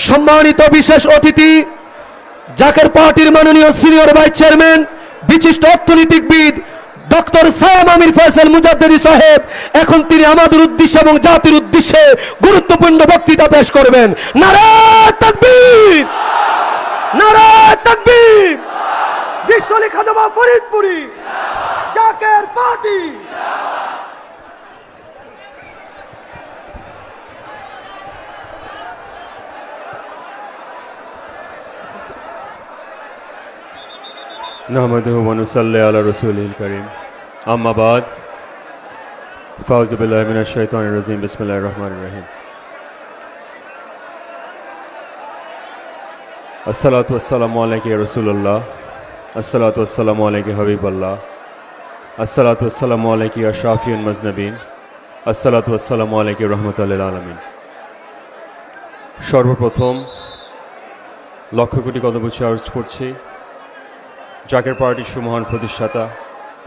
সম্মানিত বিশেষ অতিথি জাকের পার্টির মাননীয় সিনিয়র ভাইস চেয়ারম্যান বিশিষ্ট অর্থনীতিবিদ ডক্টর সায়েম আমির ফয়সাল মুজাদ্দেদি সাহেব এখন তিনি আমাদের উদ্দেশ্যে এবং জাতির উদ্দেশ্যে গুরুত্বপূর্ণ বক্তৃতা পেশ করবেন। নারায়ে তাকবীর, নারায়ে তাকবীর। বিশ্বলি খাজা ফরিদপুরি জাকের পার্টি। नहमदुहु व नुसल्ली अला रसूलिल करीम अम्मा बाद फ़ाउज़ु बिल्लाहि मिनश शैतानिर रजीम बिस्मिल्लाहिर रहमानिर रहीम अस्सलातु वस्सलामु अलैका या रसूलल्लाह अस्सलातु वस्सलामु अलैका हबीबल्लाह अस्सलातु वस्सलामु अलैका या शाफिउल मुज़निबीन अस्सलातु वस्सलामु अलैका रहमतुल लिल आलामीन। সর্বপ্রথম লক্ষ কোটি কদমবুছি আরজ করছি জাকের পার্টির সুমহান প্রতিষ্ঠাতা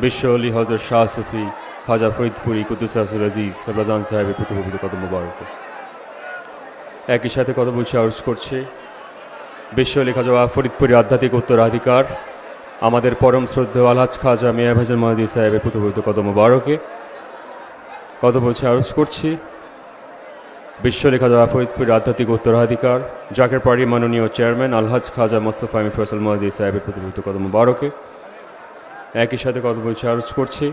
বিশ্ব অলি হযরত শাহ সুফি খাজা ফরিদপুরি কুদ্দুস আসির আজিজ রমজান সাহেবের প্রতিপবিত কদম মুবারক। একই সাথে কদমবুছি আরজ করছি বিশ্ব অলি খাজা ফরিদপুরি আধ্যাত্মিক উত্তরাধিকার আমাদের পরম শ্রদ্ধেয় আলহাজ খাজা মিয়া ভাইজান মহদি সাহেবের প্রতিপবিত কদম মুবারকে। কদমবুছি আরজ করছি বিশ্ব অলি খাজা ফরিদপুরি আধ্যাত্মিক উত্তরাধিকার জাকের পার্টির মাননীয় চেয়ারম্যান আলহাজ খাজা মোস্তফা আমির ফয়সাল মহদি সাহেবের প্রতিপবিত কদম মুবারকে। একই সাথে কদমবুছি আরজ করছি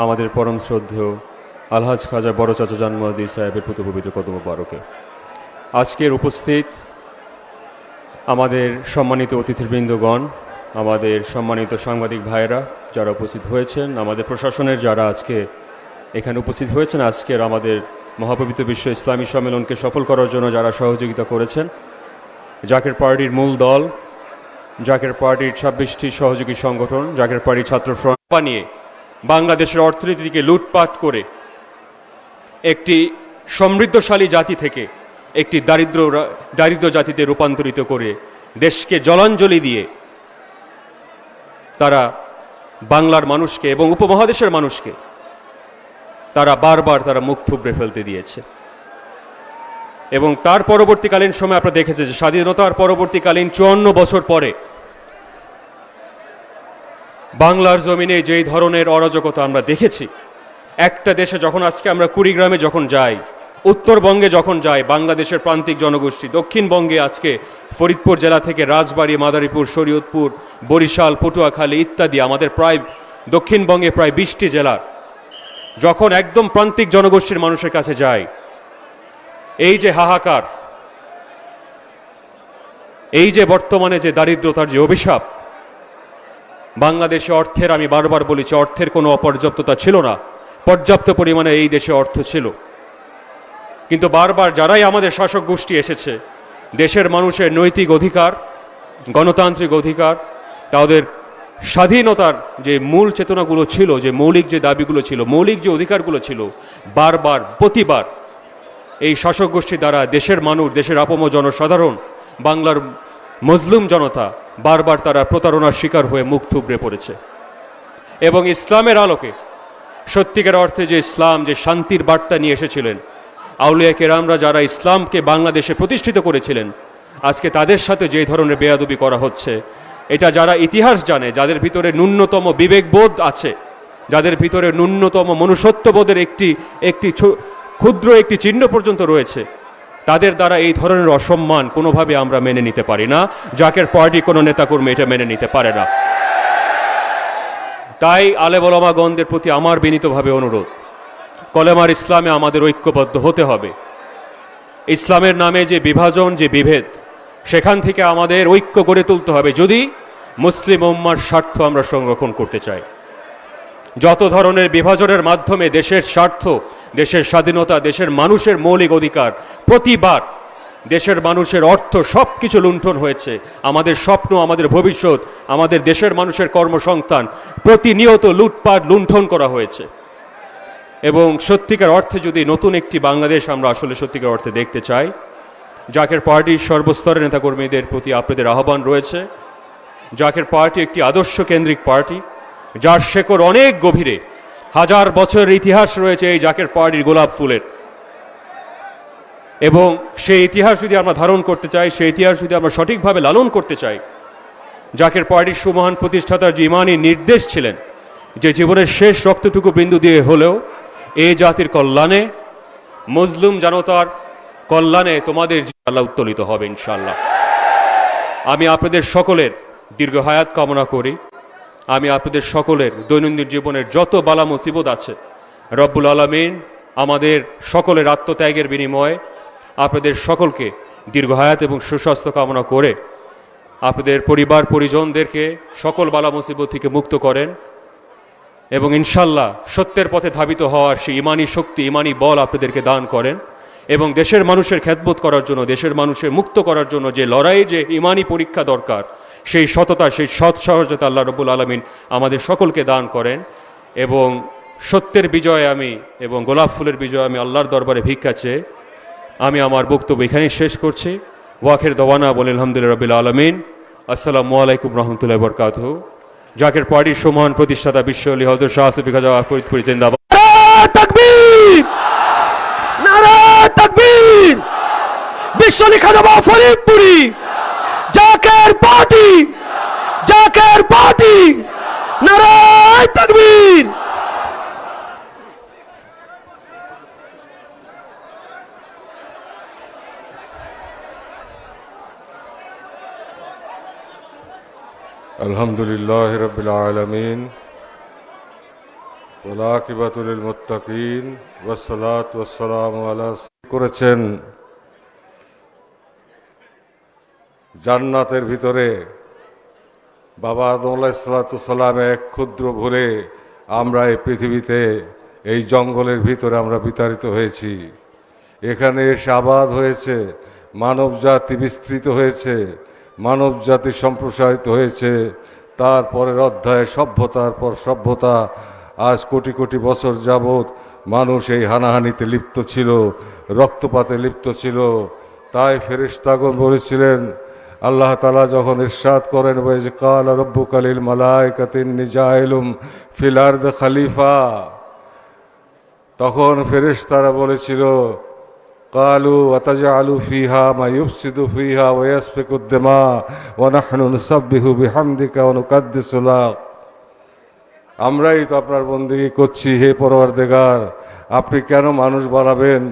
আমাদের পরম শ্রদ্ধেয় আলহাজ খাজা বড় চাচা জান মহদি সাহেবের প্রতিপবিত কদম মুবারকে। আজকের উপস্থিত আমাদের সম্মানিত অতিথিবৃন্দগণ, আমাদের সম্মানিত সাংবাদিক ভাইয়েরা যারা উপস্থিত হয়েছেন, আমাদের প্রশাসনের যারা আজকে এখানে উপস্থিত হয়েছেন, আজকের আমাদের মহাপবিত্র বিশ্ব ইসলামী সম্মেলনকে সফল করার জন্য যারা সহযোগিতা করেছেন, জাকের পার্টির মূল দল, জাকের পার্টির 26টি সহযোগী সংগঠন, জাকের পার্টির ছাত্র ফ্রন্ট বানিয়ে বাংলাদেশের অর্থনীতিকে লুটপাট করে একটি সমৃদ্ধশালী জাতি থেকে একটি দারিদ্র জাতিতে রূপান্তরিত করে দেশকে জলাঞ্জলি দিয়ে তারা বাংলার মানুষকে এবং উপমহাদেশের মানুষকে তারা বারবার তারা মুখ থুবড়ে ফেলতে দিয়েছে। এবং তার পরবর্তীকালীন সময় আপনারা দেখেছেন যে স্বাধীনতার পরবর্তীকালীন 54 বছর পরে বাংলার জমিনে যেই ধরনের অরাজকতা আমরা দেখেছি, একটা দেশে যখন আজকে আমরা কুড়িগ্রামে যখন যাই, উত্তরবঙ্গে যখন যাই, বাংলাদেশের প্রান্তিক জনগোষ্ঠী, দক্ষিণবঙ্গে আজকে ফরিদপুর জেলা থেকে রাজবাড়ী, মাদারীপুর, শরীয়তপুর, বরিশাল, পটুয়াখালী ইত্যাদি আমাদের প্রায় দক্ষিণবঙ্গে প্রায় 20টি জেলার যখন একদম প্রান্তিক জনগোষ্ঠীর মানুষের কাছে যায়, এই যে হাহাকার, এই যে বর্তমানে যে দারিদ্রতার যে অভিশাপ, বাংলাদেশে অর্থের, আমি বারবার বলেছি, অর্থের কোনো অপর্যাপ্ততা ছিল না, পর্যাপ্ত পরিমাণে এই দেশে অর্থ ছিল। কিন্তু বারবার যারাই আমাদের শাসক গোষ্ঠী এসেছে, দেশের মানুষের নৈতিক অধিকার, গণতান্ত্রিক অধিকার, তাদের স্বাধীনতার যে মূল চেতনাগুলো ছিল, যে মৌলিক যে দাবিগুলো ছিল, মৌলিক যে অধিকারগুলো ছিল, বারবার প্রতিবার এই শাসক গোষ্ঠী দ্বারা দেশের মানুষ, দেশের আপম জনসাধারণ, বাংলার মজলুম জনতা বারবার তারা প্রতারণার শিকার হয়ে মুখ থুবড়ে পড়েছে। এবং ইসলামের আলোকে, সত্যিকার অর্থে যে ইসলাম, যে শান্তির বার্তা নিয়ে এসেছিলেন, আউলিয়া কেরামরা যারা ইসলামকে বাংলাদেশে প্রতিষ্ঠিত করেছিলেন, আজকে তাদের সাথে যে ধরনের বেয়াদবি করা হচ্ছে, এটা যারা ইতিহাস জানে, যাদের ভিতরে ন্যূনতম বিবেকবোধ আছে, যাদের ভিতরে ন্যূনতম মনুষ্যত্ববোধের একটি ক্ষুদ্র একটি চিহ্ন পর্যন্ত রয়েছে, তাদের দ্বারা এই ধরনের অসম্মান কোনোভাবে আমরা মেনে নিতে পারি না। জাকের পার্টি কোনো নেতাকর্মী এটা মেনে নিতে পারে না। তাই আলেম ওলামাগণদের প্রতি আমার বিনীতভাবে অনুরোধ, কলেমার ইসলামে আমাদের ঐক্যবদ্ধ হতে হবে। ইসলামের নামে যে বিভাজন, যে বিভেদ, সেখান থেকে আমাদের ঐক্য গড়ে তুলতে হবে যদি মুসলিম উম্মার স্বার্থ আমরা সংরক্ষণ করতে চাই। যত ধরনের বিভাজনের মাধ্যমে দেশের স্বার্থ, দেশের স্বাধীনতা, দেশের মানুষের মৌলিক অধিকার, প্রতিবার দেশের মানুষের অর্থ সব কিছু লুণ্ঠন হয়েছে, আমাদের স্বপ্ন, আমাদের ভবিষ্যৎ, আমাদের দেশের মানুষের কর্মসংস্থান প্রতিনিয়ত লুটপাট লুণ্ঠন করা হয়েছে। এবং সত্যিকার অর্থে যদি নতুন একটি বাংলাদেশ আমরা আসলে সত্যিকার অর্থে দেখতে চাই, জাকের পার্টির সর্বস্তরের নেতাকর্মীদের প্রতি আপনাদের আহ্বান রয়েছে। জাকের পার্টি একটি আদর্শ কেন্দ্রিক পার্টি, যার শেকড় অনেক গভীরে, হাজার বছরের ইতিহাস রয়েছে এই জাকের পার্টির গোলাপ ফুলের। এবং সেই ইতিহাস যদি আমরা ধারণ করতে চাই, সেই ইতিহাস যদি আমরা সঠিকভাবে লালন করতে চাই, জাকের পার্টির সুমহান প্রতিষ্ঠাতার যে ইমানি নির্দেশ ছিলেন যে জীবনের শেষ রক্তটুকু বিন্দু দিয়ে হলেও এই জাতির কল্যাণে, মজলুম জনতার কল্যাণে তোমাদের আল্লাহ উত্তোলিত হবে ইনশাআল্লাহ। আমি আপনাদের সকলের দীর্ঘ হায়াত কামনা করি। আমি আপনাদের সকলের দৈনন্দিন জীবনের যত বালা মুসিবত আছে রব্বুল আলামিন আমাদের সকলের আত্মত্যাগের বিনিময়ে আপনাদের সকলকে দীর্ঘ হায়াত এবং সুস্বাস্থ্য কামনা করে আপনাদের পরিবার পরিজনদেরকে সকল বালা মুসিবত থেকে মুক্ত করেন এবং ইনশাল্লাহ সত্যের পথে ধাবিত হওয়ার সেই ইমানি শক্তি, ইমানি বল আপনাদেরকে দান করেন এবং দেশের মানুষের খেদমত করার জন্য, দেশের মানুষের মুক্ত করার জন্য যে লড়াই, যে ইমানি পরীক্ষা দরকার, সেই সততা, সেই সৎ সহজতা আল্লাহ রব্বুল আলামিন আমাদের সকলকে দান করেন। এবং সত্যের বিজয় আমি এবং গোলাপ ফুলের বিজয় আমি আল্লাহর দরবারে ভিক্ষা চেয়ে আমি আমার বক্তব্য এখানেই শেষ করছি। ওয়াখের দওয়ানা বলে আলহামদুলিল্লাহ রাব্বিল আলামিন। আসসালামু আলাইকুম রহমতুল্লাহি ওয়া বারাকাতুহু। জাকের পার্টির সম্মান প্রতিষ্ঠাতা বিশ্ব আলী হযরত শাহ সুফি খাজা ফরিদপুরি জিন্দাবাদ। তাকবীর, নারে তাকবীর। বিশ্ব আলী খাজা ফরিদপুরি, জাকের পার্টি, জাকের পার্টি, নারে তাকবীর। আলহামদুলিল্লাহ রাব্বিল আলামিন ওয়াল আকিবাতু লিল মুত্তাকিন ওয়াসসালাতু ওয়াসসালামু আলা করেছেন জান্নাতের ভিতরে বাবা আদম আলাইহিস সালাতু সালাম এক ক্ষুদ্র ভুলে আমরা এই পৃথিবীতে এই জঙ্গলের ভিতরে আমরা বিতাড়িত হয়েছি। এখানে এসে আবাদ হয়েছে, মানব জাতি বিস্তৃত হয়েছে, মানব জাতি সম্প্রসারিত হয়েছে। তারপরের অধ্যায়ে সভ্যতার পর সভ্যতা, আজ কোটি কোটি বছর যাবৎ মানুষ এই হানাহানিতে লিপ্ত ছিল, রক্তপাতে লিপ্ত ছিল। তাই ফেরেশতাগণ বলেছিলেন, আল্লাহ তাআলা যখন ইরশাদ করেন ওয়াইজ কালা রাব্বুকা লিল মালাইকাতি ইন্নী জাইলুম ফিল আরদি খলিফা, তখন ফেরেশতারা বলেছিল কালু আতাজআলু ফিহা মা ইউফসিদু ফিহা ওয়া ইয়াসফিকু আদ-দিমা ওয়া নাহনু নুসাব্বিহু বিহামদিকা ওয়া নুকাদ্দিসু লাক। আমরাই তো আপনার বন্দেগী করছি, হে পরওয়ারদিগার, আপনি কেন মানুষ বানাবেন?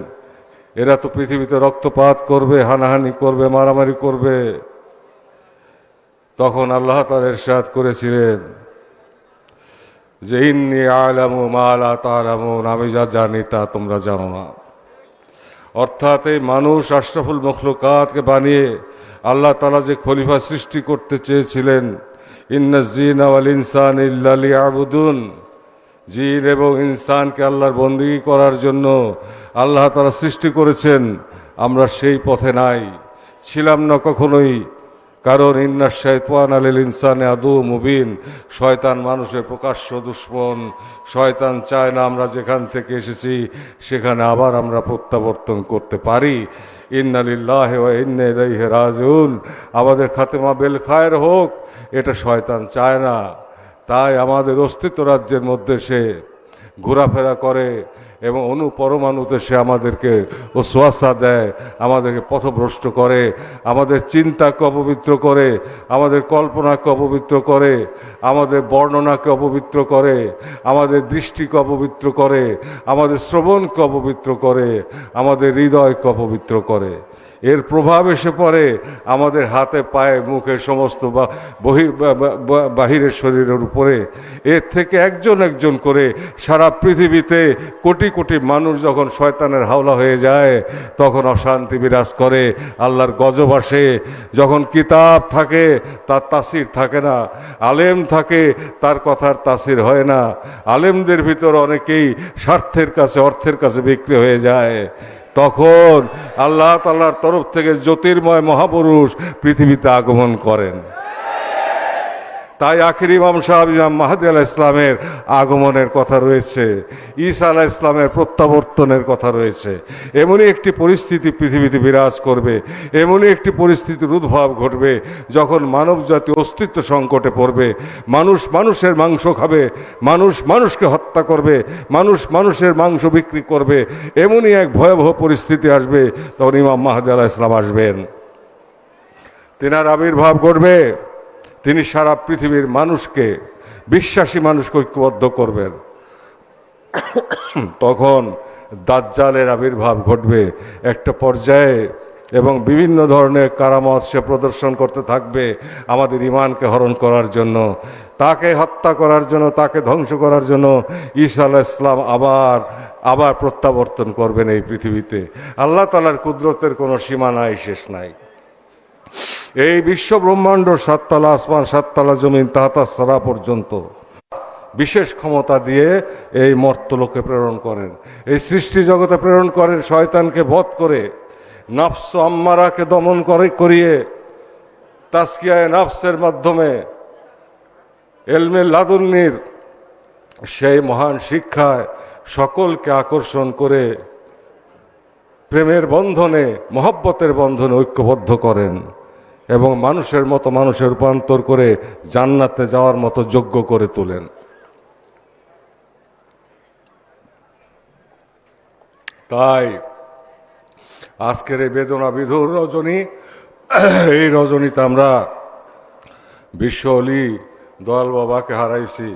এরা তো পৃথিবীতে রক্তপাত করবে, হানাহানি করবে, মারামারি করবে। তখন আল্লাহ তাআলা ইরশাদ করেছিলেন যে ইন্নী আ'লামু মা লা তা'লামুন, আমি যা জানি তা তোমরা জানো না। অর্থাৎ এই মানুষ আশরাফুল মখলুকাতকে বানিয়ে আল্লাহ তাআলা যে খলিফা সৃষ্টি করতে চেয়েছিলেন, ইন্নাজ জিনা ওয়াল ইনসানা ইল্লা লিয়াবুদুন, জিন এবং ইনসানকে আল্লাহর বন্দেগী করার জন্য আল্লাহ তাআলা সৃষ্টি করেছেন। আমরা সেই পথে নাই, ছিলাম না কখনোই। কারণ ইন্নাশ শাইতানা লিল ইনসানি আদুউম মুবিন, শয়তান মানুষের প্রকাশ্য দুশমন। শয়তান চায় না আমরা যেখান থেকে এসেছি সেখানে আবার আমরা প্রত্যাবর্তন করতে পারি। ইন্না লিল্লাহি ওয়া ইন্না ইলাইহি রাজিউন, আমাদের খাতেমা বেল খায়ের হোক, এটা শয়তান চায় না। তাই আমাদের অস্তিত্ব রাজ্যের মধ্যে সে ঘোরাফেরা করে এবং অনুপরমাণুতে সে আমাদেরকে ওসওয়াসা দেয়, আমাদেরকে পথভ্রষ্ট করে, আমাদের চিন্তাকে অপবিত্র করে, আমাদের কল্পনাকে অপবিত্র করে, আমাদের বর্ণনাকে অপবিত্র করে, আমাদের দৃষ্টিকে অপবিত্র করে, আমাদের শ্রবণকে অপবিত্র করে, আমাদের হৃদয়কে অপবিত্র করে। এর প্রভাব এসে পড়ে আমাদের হাতে, পায়ে, মুখে, সমস্ত বাহিরের শরীরের উপরে। এর থেকে একজন একজন করে সারা পৃথিবীতে কোটি কোটি মানুষ যখন শয়তানের হাওলা হয়ে যায় তখন অশান্তি বিরাজ করে, আল্লাহর গজব আসে। যখন কিতাব থাকে তার তাসির থাকে না, আলেম থাকে তার কথার তাসির হয় না। আলেমদের ভিতর অনেকেই স্বার্থের কাছে, অর্থের কাছে বিক্রি হয়ে যায়। তখন আল্লাহ তাআলার তরফ থেকে জ্যোতির্ময় মহাপুরুষ পৃথিবীতে আগমন করেন। তাই আখির ইমাম সাহেব ইমাম মাহদী আলাইহিস ইসলামের আগমনের কথা রয়েছে, ঈসা আলাইহিস ইসলামের প্রত্যাবর্তনের কথা রয়েছে। এমনই একটি পরিস্থিতি পৃথিবীতে বিরাজ করবে, এমনই একটি পরিস্থিতির উদ্ভব ঘটবে যখন মানব জাতি অস্তিত্ব সংকটে পড়বে। মানুষ মানুষের মাংস খাবে, মানুষ মানুষকে হত্যা করবে, মানুষ মানুষের মাংস বিক্রি করবে। এমনই এক ভয়াবহ পরিস্থিতি আসবে, তখন ইমাম মাহদী আলাইহিস সালাম আসবেন, তিনার আবির্ভাব ঘটবে। তিনি সারা পৃথিবীর মানুষকে, বিশ্বাসী মানুষকে ঐক্যবদ্ধ করবেন। তখন দাজ্জালের আবির্ভাব ঘটবে একটা পর্যায়ে, এবং বিভিন্ন ধরনের কারামত সে প্রদর্শন করতে থাকবে আমাদের ঈমানকে হরণ করার জন্য, তাকে হত্যা করার জন্য, তাকে ধ্বংস করার জন্য ঈসা আলাইহিস সালাম আবার প্রত্যাবর্তন করবেন এই পৃথিবীতে। আল্লাহ তাআলার কুদরতের কোনো সীমা নাই, শেষ নাই। এই বিশ্ব ব্রহ্মাণ্ড, সাততলা আসমান, সাততলা জমিন, তাহাতা সারা পর্যন্ত বিশেষ ক্ষমতা দিয়ে এই মর্তলোকে প্রেরণ করেন, এই সৃষ্টি জগতে প্রেরণ করেন শয়তানকে বধ করে, নফস আম্মারাকে দমন করিয়ে তাসকিয়ায়ে নফসের মাধ্যমে এলমে লাদুন্নির সেই মহান শিক্ষায় সকলকে আকর্ষণ করে প্রেমের বন্ধনে, মহব্বতের বন্ধনে ঐক্যবদ্ধ করেন এবং মানুষের মতো মানুষের রূপান্তর করে জান্নাতে যাওয়ার মতো যোগ্য করে তোলেন। তাই আজকের এই বেদনা বিধুর রজনী, এই রজনীতে আমরা বিশ্ব অলি দয়াল বাবাকে হারাইছি।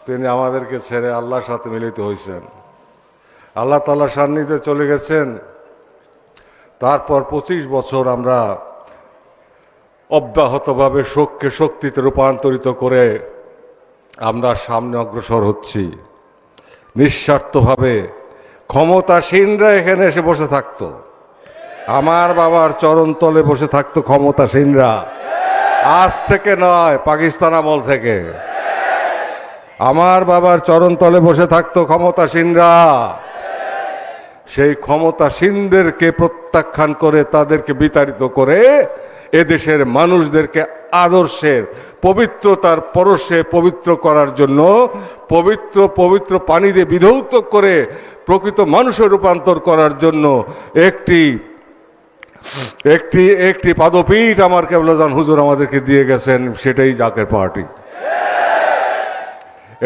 তিনি আমাদেরকে ছেড়ে আল্লাহর সাথে মিলিত হয়েছেন, আল্লাহ তাআলার সান্নিধ্যে চলে গেছেন। তারপর 25 বছর আমরা অব্যাহতভাবে শোককে শক্তিতে রূপান্তরিত করে আমরা সামনে অগ্রসর হচ্ছি। নিঃস্বার্থভাবে ক্ষমতাসীনরা এখানে এসে বসে থাকতো, আমার বাবার চরণ তলে বসে থাকতো ক্ষমতাসীনরা, আজ থেকে নয়, পাকিস্তান আমল থেকে। আমার বাবার চরণ তলে বসে থাকতো ক্ষমতাসীনরা। সেই ক্ষমতাসীনদেরকে প্রত্যাখ্যান করে, তাদেরকে বিতাড়িত করে এদেশের মানুষদেরকে আদর্শের পবিত্রতার পরশে পবিত্র করার জন্য পবিত্র পানি দিয়ে বিধৌত করে প্রকৃত মানুষের রূপান্তর করার জন্য একটি পাদপীঠ আমার কেবলাজান হুজুর আমাদেরকে দিয়ে গেছেন, সেটাই জাকের পার্টি।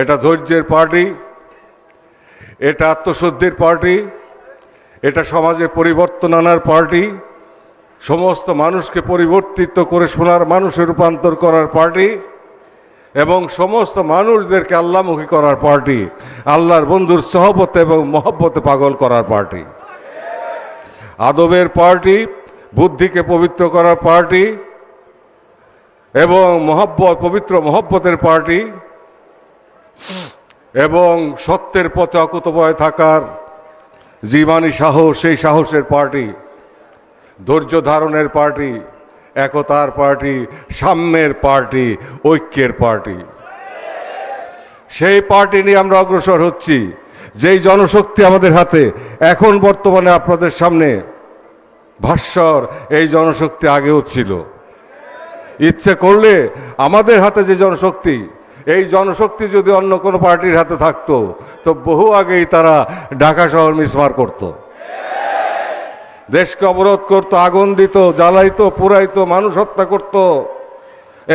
এটা ধৈর্যের পার্টি, এটা আত্মশুদ্ধির পার্টি, এটা সমাজে পরিবর্তন আনার পার্টি, সমস্ত মানুষকে পরিবর্তিত করে সোনার মানুষে রূপান্তর করার পার্টি, এবং সমস্ত মানুষদেরকে আল্লাহমুখী করার পার্টি, আল্লাহর বন্ধুর সহবতে এবং মহব্বতে পাগল করার পার্টি, আদবের পার্টি, বুদ্ধিকে পবিত্র করার পার্টি এবং পবিত্র মহব্বতের পার্টি, এবং সত্যের পথে অকুতোভয় থাকার জীবনী সাহস, সেই সাহসের পার্টি, ধৈর্য ধারণের পার্টি, একতার পার্টি, সাম্যের পার্টি, ঐক্যের পার্টি। সেই পার্টি নিয়ে আমরা অগ্রসর হচ্ছি। যেই জনশক্তি আমাদের হাতে এখন বর্তমানে আপনাদের সামনে ভাস্বর, এই জনশক্তি আগেও ছিল। ইচ্ছে করলে আমাদের হাতে যে জনশক্তি, এই জনশক্তি যদি অন্য কোনো পার্টির হাতে থাকতো তো বহু আগেই তারা ঢাকা শহর মিসমার করত, দেশকে অবরোধ করত, আগুন দিত, জ্বালাইতো, পুরাইতো, মানুষ হত্যা করত,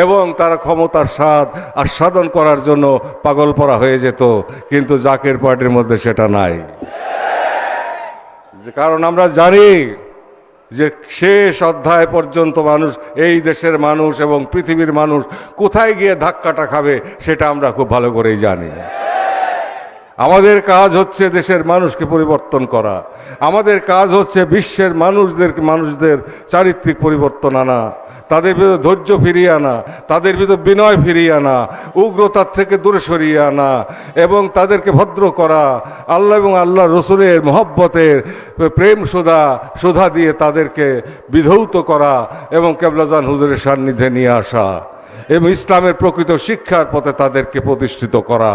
এবং তারা ক্ষমতার স্বাদ আস্বাদন করার জন্য পাগলপরা হয়ে যেত। কিন্তু জাকের পার্টির মধ্যে সেটা নাই, কারণ আমরা জানি যে শেষ অধ্যায় পর্যন্ত মানুষ, এই দেশের মানুষ এবং পৃথিবীর মানুষ কোথায় গিয়ে ধাক্কাটা খাবে সেটা আমরা খুব ভালো করেই জানি। আমাদের কাজ হচ্ছে দেশের মানুষকে পরিবর্তন করা, আমাদের কাজ হচ্ছে বিশ্বের মানুষদের চারিত্রিক পরিবর্তন আনা, তাদের ভিতরে ধৈর্য ফিরিয়ে আনা, তাদের ভিতরে বিনয় ফিরিয়ে আনা, উগ্রতার থেকে দূরে সরিয়ে আনা এবং তাদেরকে ভদ্র করা, আল্লাহ এবং আল্লাহ রসুলের মহব্বতের প্রেম সুধা দিয়ে তাদেরকে বিধৌত করা এবং কেবলাজান হুজুরের সান্নিধ্যে নিয়ে আসা এবং ইসলামের প্রকৃত শিক্ষার পথে তাদেরকে প্রতিষ্ঠিত করা।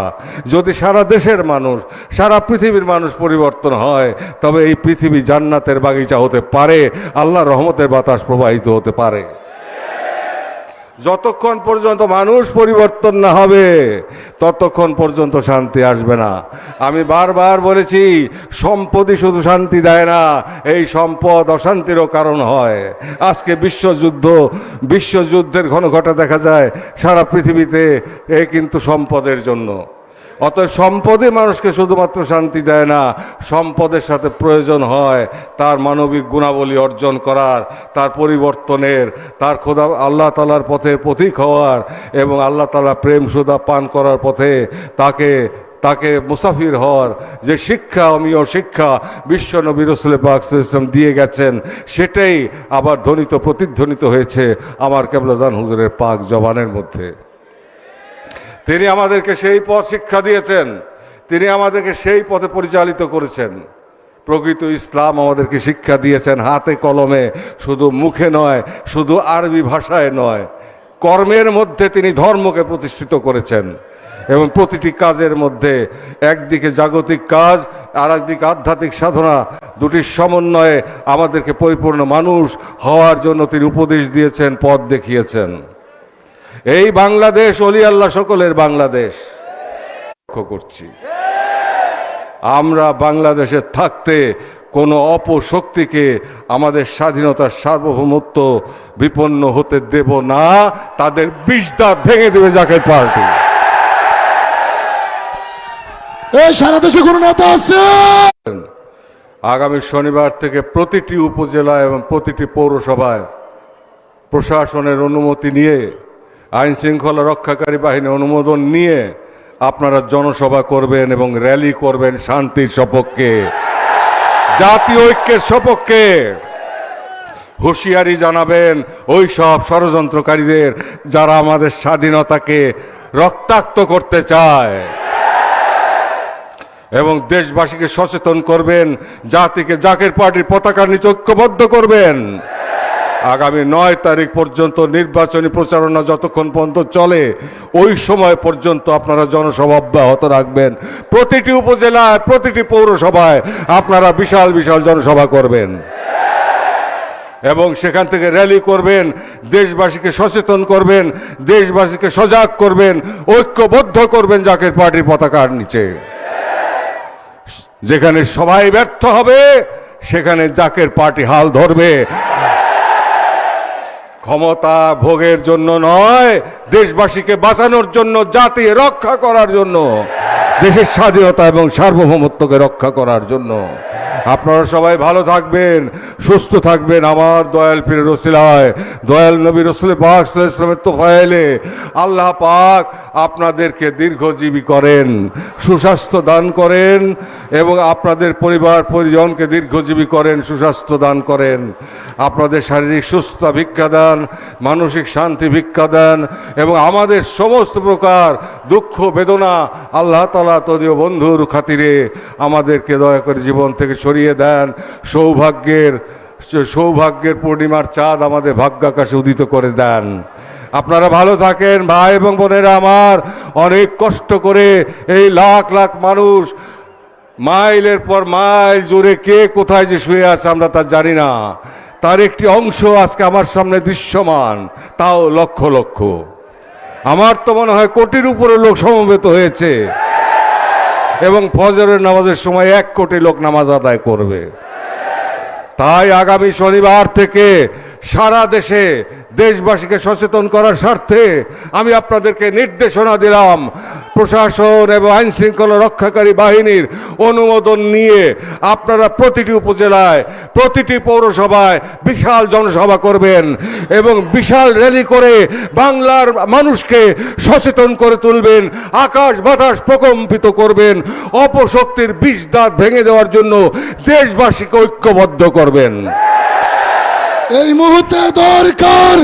যদি সারা দেশের মানুষ, সারা পৃথিবীর মানুষ পরিবর্তন হয়, তবে এই পৃথিবী জান্নাতের বাগিচা হতে পারে, আল্লাহর রহমতের বাতাস প্রবাহিত হতে পারে। যতক্ষণ পর্যন্ত মানুষ পরিবর্তন না হবে ততক্ষণ পর্যন্ত শান্তি আসবে না। আমি বারবার বলেছি, সম্পদই শুধু শান্তি দেয় না, এই সম্পদ অশান্তিরও কারণ হয়। আজকে বিশ্বযুদ্ধের ঘনঘটা দেখা যায় সারা পৃথিবীতে, এ কিন্তু সম্পদের জন্য। অতএব সম্পদই মানুষকে শুধুমাত্র শান্তি দেয় না, সম্পদের সাথে প্রয়োজন হয় তার মানবিক গুণাবলী অর্জন করার, তার পরিবর্তনের, তার খোদা আল্লাহ তাআলার পথে পথিক হওয়ার এবং আল্লাহ তাআলা প্রেম সুধা পান করার পথে তাকে মুসাফির হওয়ার যে শিক্ষা, অমীয় শিক্ষা বিশ্বনবী রাসূল পাক সাল্লাল্লাহু আলাইহি ওয়াসাল্লাম দিয়ে গেছেন, সেটাই আবার প্রতিধ্বনিত হয়েছে আমার কেবলাজান হুজুরের পাক জবানের মধ্যে। তিনি আমাদেরকে সেই পথ শিক্ষা দিয়েছেন, তিনি আমাদেরকে সেই পথে পরিচালিত করেছেন। প্রকৃত ইসলাম আমাদেরকে শিক্ষা দিয়েছেন হাতে কলমে, শুধু মুখে নয়, শুধু আরবি ভাষায় নয়, কর্মের মধ্যে তিনি ধর্মকে প্রতিষ্ঠিত করেছেন। এবং প্রতিটি কাজের মধ্যে একদিকে জাগতিক কাজ আর একদিকে আধ্যাত্মিক সাধনা, দুটির সমন্বয়ে আমাদেরকে পরিপূর্ণ মানুষ হওয়ার জন্য তিনি উপদেশ দিয়েছেন, পথ দেখিয়েছেন। এই বাংলাদেশ অলি আল্লাহ সকলের বাংলাদেশ। লক্ষ্য করছি আমরা বাংলাদেশে থাকতে কোনো অপশক্তিকে আমাদের স্বাধীনতার সার্বভৌমত্ব বিপন্ন হতে দেব না, তাদের বিষ দাঁত ভেঙে দেবে জাকের পার্টি। এই সারা দেশে কোনো নেতা আছে? আগামী শনিবার থেকে প্রতিটি উপজেলা এবং প্রতিটি পৌরসভায় প্রশাসনের অনুমতি নিয়ে, আইন শৃঙ্খলা রক্ষাকারী বাহিনীর অনুমোদন নিয়ে আপনারা জনসভা করবেন এবং র্যালি করবেন শান্তির সপক্ষে, জাতীয় ঐক্যের সপক্ষে। হুঁশিয়ারি জানাবেন ওই সব ষড়যন্ত্রকারীদের যারা আমাদের স্বাধীনতাকে রক্তাক্ত করতে চায়, এবং দেশবাসীকে সচেতন করবেন, জাতিকে জাকের পার্টির পতাকার নিচে ঐক্যবদ্ধ করবেন। আগামী 9 তারিখ পর্যন্ত নির্বাচনী প্রচারণা যতক্ষণ পর্যন্ত চলে, ওই সময় পর্যন্ত আপনারা জনসভা অব্যাহত রাখবেন। প্রতিটি উপজেলায়, প্রতিটি পৌরসভায় আপনারা বিশাল বিশাল জনসভা করবেন এবং সেখান থেকে র্যালি করবেন, দেশবাসীকে সচেতন করবেন, দেশবাসীকে সজাগ করবেন, ঐক্যবদ্ধ করবেন জাকের পার্টির পতাকার নিচে। যেখানে সবাই ব্যর্থ হবে সেখানে জাকের পার্টি হাল ধরবে। ক্ষমতা ভোগের জন্য নয়, দেশবাসীকে বাঁচানোর জন্য, জাতি রক্ষা করার জন্য, দেশের স্বাধীনতা এবং সার্বভৌমত্বকে রক্ষা করার জন্য। আপনারা সবাই ভালো থাকবেন, সুস্থ থাকবেন। আমার দয়াল পীরের ওসিলায়, দয়াল নবী রাসূল পাক সাল্লাল্লাহু আলাইহি ওয়াসাল্লামের তোফায়েলে আল্লাহ পাক আপনাদেরকে দীর্ঘজীবী করেন, সুস্বাস্থ্য দান করেন এবং আপনাদের পরিবার পরিজনকে দীর্ঘজীবী করেন, সুস্বাস্থ্য দান করেন। আপনাদের শারীরিক সুস্থতা ভিক্ষা দান, মানসিক শান্তি ভিক্ষা দেন এবং আমাদের সমস্ত প্রকার দুঃখ বেদনা আল্লাহ তাআলা তদীয় বন্ধুর খাতিরে আমাদেরকে দয়া করে জীবন থেকে সরিয়ে দেন। সৌভাগ্যের পূর্ণিমার চাঁদ আমাদের ভাগ্যাকাশে উদিত করে দেন। আপনারা ভালো থাকেন ভাই এবং বোনেরা আমার। অনেক কষ্ট করে এই লাখ লাখ মানুষ মাইলের পর মাইল জুড়ে কে কোথায় যে শুয়ে আছে আমরা তা জানি না, তার একটি অংশ আজকে আমার সামনে দৃশ্যমান, তাও লক্ষ লক্ষ। আমার তো মনে হয় কোটির উপরে লোক সমবেত হয়েছে এবং ফজরের নামাজের সময় 1 কোটি লোক নামাজ আদায় করবে। তাই আগামী শনিবার থেকে সারা দেশে দেশবাসীকে সচেতন করার স্বার্থে আমি আপনাদেরকে নির্দেশনা দিলাম, প্রশাসন এবং আইন শৃঙ্খলা রক্ষাকারী বাহিনীর অনুমোদন নিয়ে আপনারা প্রতিটি উপজেলায়, প্রতিটি পৌরসভায় বিশাল জনসভা করবেন এবং বিশাল র্যালি করে বাংলার মানুষকে সচেতন করে তুলবেন, আকাশ বাতাস প্রকম্পিত করবেন, অপশক্তির বিষ দাঁত ভেঙে দেওয়ার জন্য দেশবাসীকে ঐক্যবদ্ধ করবেন। এই মুহূর্তে দরকার,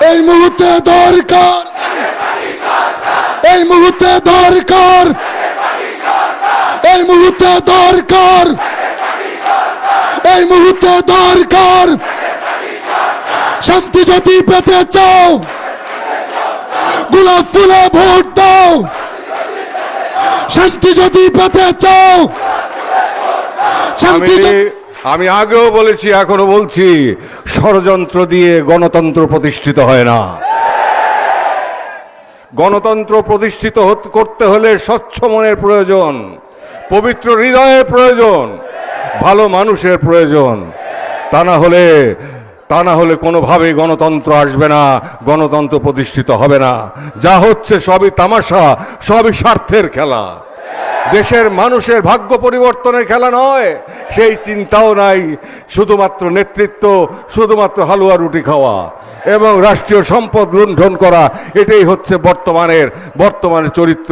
এই মুহূর্তে দরকার, এই মুহূর্তে দরকার, এই মুহূর্তে দরকার, এই মুহূর্তে দরকার। শান্তি যদি পেতে চাও গোলাপ ফুলে ভোট দাও, শান্তি যদি পেতে চাও শান্তি আমি আগেও বলেছি, এখনো বলছি, ষড়যন্ত্র দিয়ে গণতন্ত্র প্রতিষ্ঠিত হয় না। গণতন্ত্র প্রতিষ্ঠিত করতে হলে স্বচ্ছ মনের প্রয়োজন, পবিত্র হৃদয়ের প্রয়োজন, ভালো মানুষের প্রয়োজন। তা না হলে কোনোভাবেই গণতন্ত্র আসবে না, গণতন্ত্র প্রতিষ্ঠিত হবে না। যা হচ্ছে সবই তামাশা, সবই স্বার্থের খেলা, দেশের মানুষের ভাগ্য পরিবর্তনের খেলা নয়। সেই চিন্তাও নাই, শুধুমাত্র নেতৃত্ব, শুধুমাত্র হালুয়া রুটি খাওয়া এবং রাষ্ট্রীয় সম্পদ লুণ্ঠন করা, এটাই হচ্ছে বর্তমানের চরিত্র।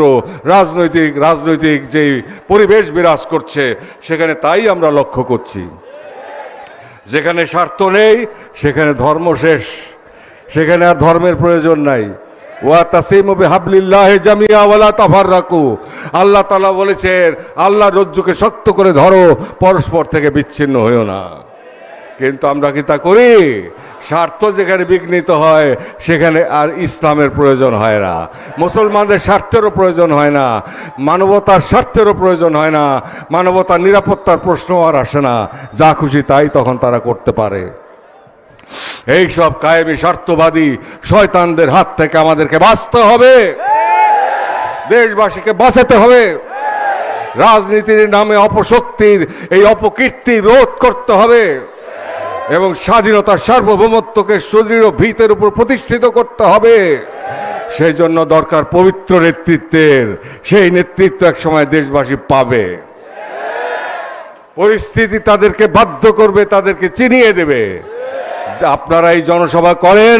রাজনৈতিক যেই পরিবেশ বিরাজ করছে সেখানে তাই আমরা লক্ষ্য করছি। যেখানে স্বার্থ নেই সেখানে ধর্ম শেষ, সেখানে আর ধর্মের প্রয়োজন নাই। ওয়াতাসিমু বিহাবলিল্লাহি জামিআ ওয়ালা তাফাররাকু, আল্লাহ তাআলা বলেছেন আল্লাহর রজ্জুকে শক্ত করে ধরো, পরস্পর থেকে বিচ্ছিন্ন হইও না। কিন্তু আমরা কি তা করি? স্বার্থ যেখানে বিঘ্নিত হয় সেখানে আর ইসলামের প্রয়োজন হয় না, মুসলমানদের স্বার্থেরও প্রয়োজন হয় না, মানবতার স্বার্থেরও প্রয়োজন হয় না, মানবতার নিরাপত্তার প্রশ্ন আর আসে না। যা খুশি তাই তখন তারা করতে পারে। এই সব কায়েমি স্বার্থবাদী শয়তানদের হাত থেকে আমাদেরকে বাঁচতে হবে, দেশবাসীকে বাঁচাতে হবে। রাজনীতির নামে অপশক্তির এই অপকীর্তি রোধ করতে হবে এবং স্বাধীনতার সার্বভৌমত্বকে সুদৃঢ় ভিতের উপর প্রতিষ্ঠিত করতে হবে। সেই জন্য দরকার পবিত্র নেতৃত্বের। সেই নেতৃত্ব এক সময় দেশবাসী পাবে। পরিস্থিতি তাদেরকে বাধ্য করবে, তাদেরকে চিনিয়ে দেবে। আপনারা এই জনসভা করেন,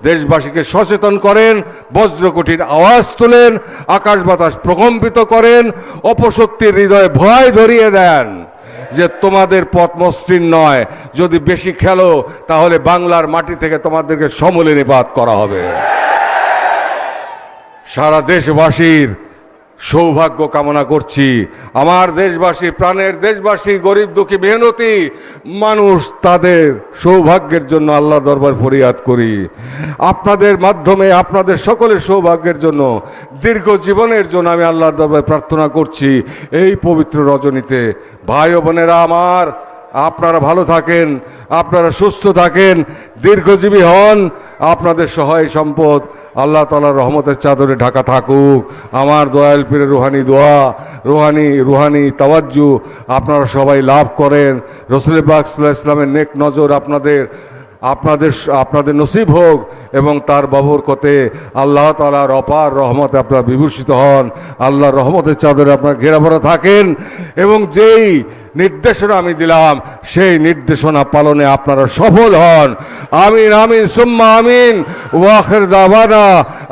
দেশবাসীকে সচেতন করেন, বজ্রকঠিন আওয়াজ তোলেন, আকাশ বাতাস প্রকম্পিত করেন, অপশক্তির হৃদয়ে ভয় ধরিয়ে দেন যে তোমাদের পথ মসৃণ নয়, যদি বেশি খেলো তাহলে বাংলার মাটি থেকে তোমাদেরকে সমূলে নিপাত করা হবে। সারা দেশবাসীর সৌভাগ্য কামনা করছি। আমার দেশবাসী, প্রাণের দেশবাসী, গরিব দুঃখী মেহনতি মানুষ, তাদের সৌভাগ্যের জন্য আল্লাহ দরবার ফরিয়াদ করি। আপনাদের মাধ্যমে আপনাদের সকলের সৌভাগ্যের জন্য, দীর্ঘ জীবনের জন্য আমি আল্লাহর দরবারে প্রার্থনা করছি। এই পবিত্র রজনীতে ভাই ও বোনেরা আমার, আপনারা ভালো থাকেন, আপনারা সুস্থ থাকেন, দীর্ঘজীবী হন। আপনাদের সহায় সম্পদ আল্লাহ তাআলার রহমতের চাদরে ঢাকা থাকুক। আমার দয়াল পীরের রুহানি দোয়া, রুহানি তাওয়াজ্জু আপনারা সবাই লাভ করেন। রাসূল পাক সাল্লাল্লাহু আলাইহি ওয়াসাল্লামের নেক নজর আপনাদের নসিব হোক এবং তার ববরকতে আল্লাহ তাআলার অপার রহমতে আপনারা বিভূষিত হন। আল্লাহর রহমতের চাদরে আপনারা ঘেরাভরা থাকেন এবং যেই নির্দেশনা আমি দিলাম সেই নির্দেশনা পালনে আপনারা সফল হন। আমিন আমিন সুম্মা আমিন। ওয়া আখির দাওয়ানা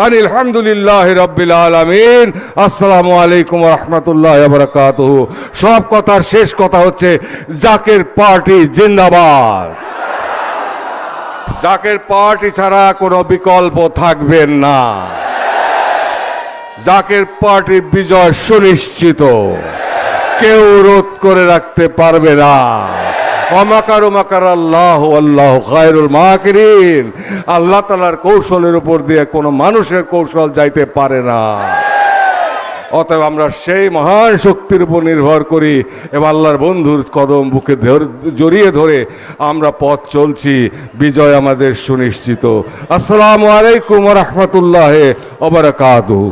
আনিল হামদুলিল্লাহি রাব্বিল আলামিন। আসসালামু আলাইকুম ওয়া রাহমাতুল্লাহি ওয়া বারাকাতুহু। সব কথার শেষ কথা হচ্ছে জাকের পার্টি জিন্দাবাদ। জাকের পার্টি ছাড়া কোনো বিকল্প থাকবে না। জাকের পার্টির বিজয় সুনিশ্চিত, কেউ রোধ করে রাখতে পারবে না। ওয়ামাকারু মাকারাল্লাহু আল্লাহু খায়রুল মাকিরিন। আল্লাহ তাআলার কৌশলের উপর দিয়ে কোনো মানুষের কৌশল যাইতে পারে না। অতএব আমরা সেই মহান শক্তির উপর নির্ভর করি এবং আল্লাহর বন্ধুর কদম বুকে জড়িয়ে ধরে আমরা পথ চলছি। বিজয় আমাদের সুনিশ্চিত। আসসালামু আলাইকুম ওয়া রাহমাতুল্লাহি ওয়া বারাকাতুহু।